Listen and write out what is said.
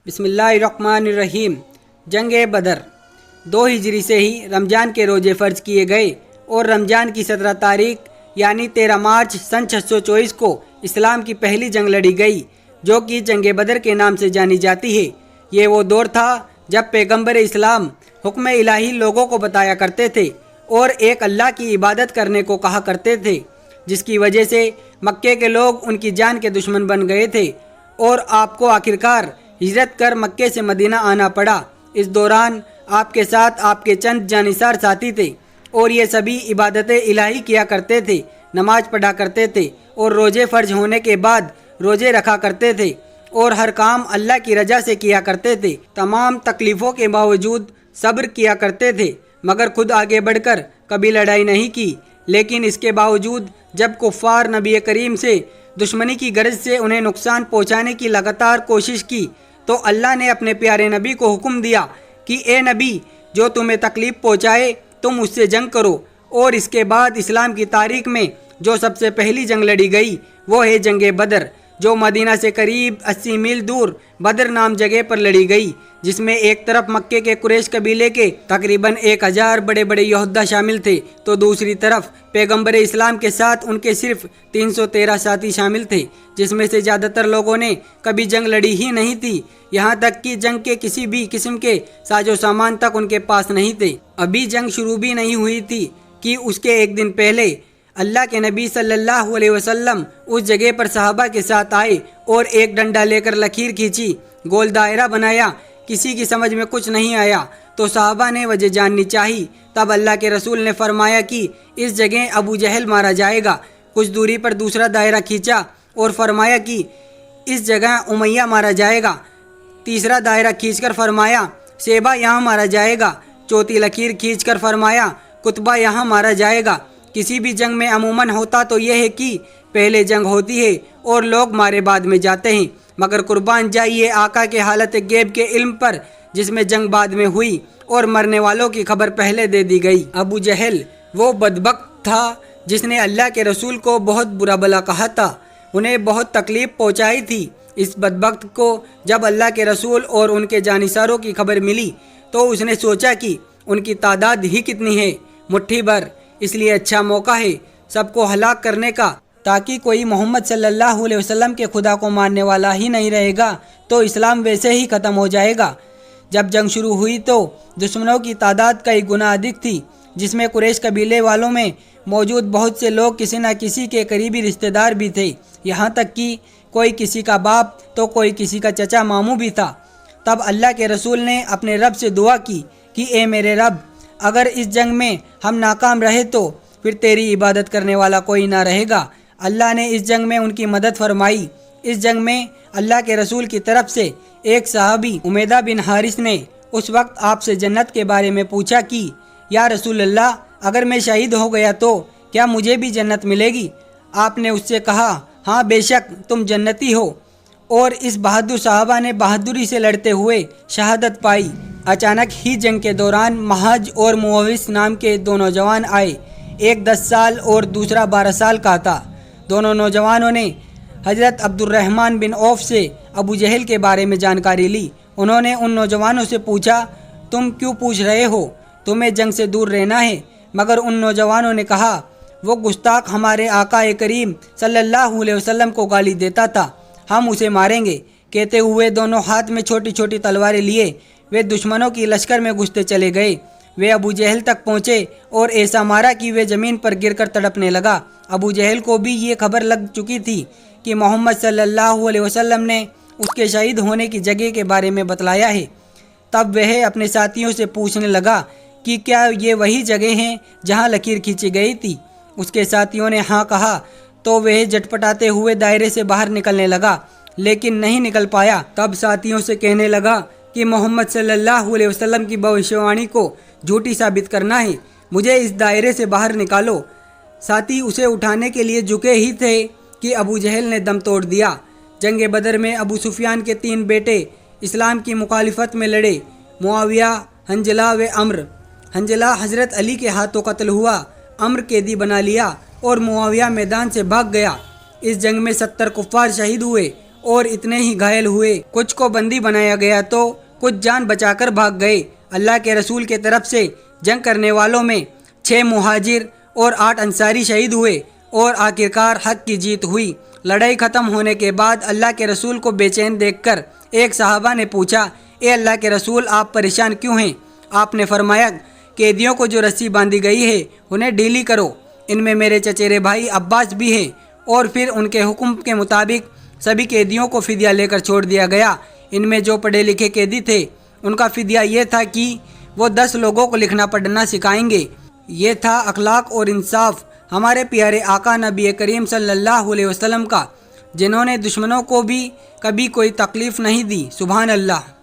بسم اللہ الرحمن الرحیم۔ جنگ بدر 2 ہجری سے ہی رمضان کے روزے فرض کیے گئے اور رمضان کی 17 تاریخ یعنی 13 مارچ سن 624 کو اسلام کی پہلی جنگ لڑی گئی جو کہ جنگ بدر کے نام سے جانی جاتی ہے۔ یہ وہ دور تھا جب پیغمبر اسلام حکم الہی لوگوں کو بتایا کرتے تھے اور ایک اللہ کی عبادت کرنے کو کہا کرتے تھے، جس کی وجہ سے مکے کے لوگ ان کی جان کے دشمن بن گئے تھے اور آپ کو آخرکار ہجرت کر مکے سے مدینہ آنا پڑا۔ اس دوران آپ کے ساتھ آپ کے چند جانثار ساتھی تھے اور یہ سبھی عبادت الہی کیا کرتے تھے، نماز پڑھا کرتے تھے اور روزے فرض ہونے کے بعد روزے رکھا کرتے تھے اور ہر کام اللہ کی رضا سے کیا کرتے تھے۔ تمام تکلیفوں کے باوجود صبر کیا کرتے تھے مگر خود آگے بڑھ کر کبھی لڑائی نہیں کی، لیکن اس کے باوجود جب کفار نبی کریم سے دشمنی کی غرض سے انہیں نقصان پہنچانے کی لگاتار کوشش کی تو اللہ نے اپنے پیارے نبی کو حکم دیا کہ اے نبی، جو تمہیں تکلیف پہنچائے تم اس سے جنگ کرو۔ اور اس کے بعد اسلام کی تاریخ میں جو سب سے پہلی جنگ لڑی گئی وہ ہے جنگ بدر، جو مدینہ سے قریب 80 میل دور بدر نام جگہ پر لڑی گئی، جس میں ایک طرف مکے کے قریش قبیلے کے تقریباً 1000 بڑے بڑے یہودہ شامل تھے تو دوسری طرف پیغمبر اسلام کے ساتھ ان کے صرف 313 ساتھی شامل تھے، جس میں سے زیادہ تر لوگوں نے کبھی جنگ لڑی ہی نہیں تھی، یہاں تک کہ جنگ کے کسی بھی قسم کے ساز و سامان تک ان کے پاس نہیں تھے۔ ابھی جنگ شروع بھی نہیں ہوئی تھی کہ اس کے ایک دن پہلے اللہ کے نبی صلی اللہ علیہ وسلم اس جگہ پر صحابہ کے ساتھ آئے اور ایک ڈنڈا لے کر لکیر کھینچی، گول دائرہ بنایا۔ کسی کی سمجھ میں کچھ نہیں آیا تو صحابہ نے وجہ جاننی چاہی، تب اللہ کے رسول نے فرمایا کہ اس جگہ ابو جہل مارا جائے گا۔ کچھ دوری پر دوسرا دائرہ کھینچا اور فرمایا کہ اس جگہ امیہ مارا جائے گا۔ تیسرا دائرہ کھینچ کر فرمایا شیبہ یہاں مارا جائے گا۔ چوتھی لکیر کھینچ کر فرمایا قطبہ یہاں مارا جائے گا۔ کسی بھی جنگ میں عموماً ہوتا تو یہ ہے کہ پہلے جنگ ہوتی ہے اور لوگ مارے بعد میں جاتے ہیں، مگر قربان جائیے آقا کے حالت غیب کے علم پر، جس میں جنگ بعد میں ہوئی اور مرنے والوں کی خبر پہلے دے دی گئی۔ ابو جہل وہ بدبخت تھا جس نے اللہ کے رسول کو بہت برا بلا کہا تھا، انہیں بہت تکلیف پہنچائی تھی۔ اس بدبخت کو جب اللہ کے رسول اور ان کے جانثاروں کی خبر ملی تو اس نے سوچا کہ ان کی تعداد ہی کتنی ہے، مٹھی بھر، اس لیے اچھا موقع ہے سب کو ہلاک کرنے کا، تاکہ کوئی محمد صلی اللہ علیہ وسلم کے خدا کو ماننے والا ہی نہیں رہے گا تو اسلام ویسے ہی ختم ہو جائے گا۔ جب جنگ شروع ہوئی تو دشمنوں کی تعداد کئی گنا ادھک تھی، جس میں قریش قبیلے والوں میں موجود بہت سے لوگ کسی نہ کسی کے قریبی رشتہ دار بھی تھے، یہاں تک کہ کوئی کسی کا باپ تو کوئی کسی کا چچا ماموں بھی تھا۔ تب اللہ کے رسول نے اپنے رب سے دعا کی کہ اے میرے رب، اگر اس جنگ میں ہم ناکام رہے تو پھر تیری عبادت کرنے والا کوئی نہ رہے گا۔ اللہ نے اس جنگ میں ان کی مدد فرمائی۔ اس جنگ میں اللہ کے رسول کی طرف سے ایک صحابی عمیدہ بن حارث نے اس وقت آپ سے جنت کے بارے میں پوچھا کہ یا رسول اللہ، اگر میں شہید ہو گیا تو کیا مجھے بھی جنت ملے گی؟ آپ نے اس سے کہا ہاں بے شک تم جنتی ہو، اور اس بہادر صحابہ نے بہادری سے لڑتے ہوئے شہادت پائی۔ اچانک ہی جنگ کے دوران محاج اور مووس نام کے 2 نوجوان آئے، ایک 10 سال اور دوسرا 12 سال کا تھا۔ دونوں نوجوانوں نے حضرت عبد الرحمن بن عوف سے ابو جہل کے بارے میں جانکاری لی۔ انہوں نے ان نوجوانوں سے پوچھا تم کیوں پوچھ رہے ہو، تمہیں جنگ سے دور رہنا ہے؟ مگر ان نوجوانوں نے کہا وہ گستاخ ہمارے آقا کریم صلی اللہ علیہ وسلم کو گالی دیتا تھا، ہم اسے ماریں گے۔ کہتے ہوئے دونوں ہاتھ میں چھوٹی چھوٹی تلواریں لیے وہ دشمنوں کی لشکر میں گھستے چلے گئے۔ وہ ابو جہل تک پہنچے اور ایسا مارا کہ وہ زمین پر گر کر تڑپنے لگا۔ ابو جہل کو بھی یہ خبر لگ چکی تھی کہ محمد صلی اللہ علیہ وسلم نے اس کے شہید ہونے کی جگہ کے بارے میں بتلایا ہے۔ تب وہ اپنے ساتھیوں سے پوچھنے لگا کہ کیا یہ وہی جگہ ہیں جہاں لکیر کھینچی گئی تھی؟ اس کے ساتھیوں نے ہاں کہا تو وہ جھٹپٹاتے ہوئے دائرے سے باہر نکلنے لگا لیکن نہیں نکل پایا۔ تب ساتھیوں سے کہنے لگا کہ محمد صلی اللہ علیہ وسلم کی بھوشیوانی کو جھوٹی ثابت کرنا ہے، مجھے اس دائرے سے باہر نکالو۔ ساتھی اسے اٹھانے کے لیے جھکے ہی تھے کہ ابو جہل نے دم توڑ دیا۔ جنگ بدر میں ابو سفیان کے 3 بیٹے اسلام کی مخالفت میں لڑے، معاویہ، حنظلہ و عمر۔ حنظلہ حضرت علی کے ہاتھوں قتل ہوا، عمر قیدی بنا لیا اور معاویہ میدان سے بھاگ گیا۔ اس جنگ میں 70 کفار شہید ہوئے اور اتنے ہی گھائل ہوئے۔ کچھ کو بندی بنایا گیا تو کچھ جان بچا کر بھاگ گئے۔ اللہ کے رسول کے طرف سے جنگ کرنے والوں میں 6 مہاجر اور 8 انصاری شہید ہوئے اور آخرکار حق کی جیت ہوئی۔ لڑائی ختم ہونے کے بعد اللہ کے رسول کو بے چین دیکھ کر ایک صحابہ نے پوچھا، اے اللہ کے رسول، آپ پریشان کیوں ہیں؟ آپ نے فرمایا، قیدیوں کو جو رسی باندھی گئی ہے انہیں ڈھیلی کرو، ان میں میرے چچیرے بھائی عباس بھی ہیں۔ اور پھر ان کے حکم کے مطابق سبھی قیدیوں کو فدیہ لے کر چھوڑ دیا گیا۔ ان میں جو پڑھے لکھے قیدی تھے ان کا فدیہ یہ تھا کہ وہ 10 لوگوں کو لکھنا پڑھنا سکھائیں گے۔ یہ تھا اخلاق اور انصاف ہمارے پیارے آقا نبی کریم صلی اللہ علیہ وسلم کا، جنہوں نے دشمنوں کو بھی کبھی کوئی تکلیف نہیں دی۔ سبحان اللہ۔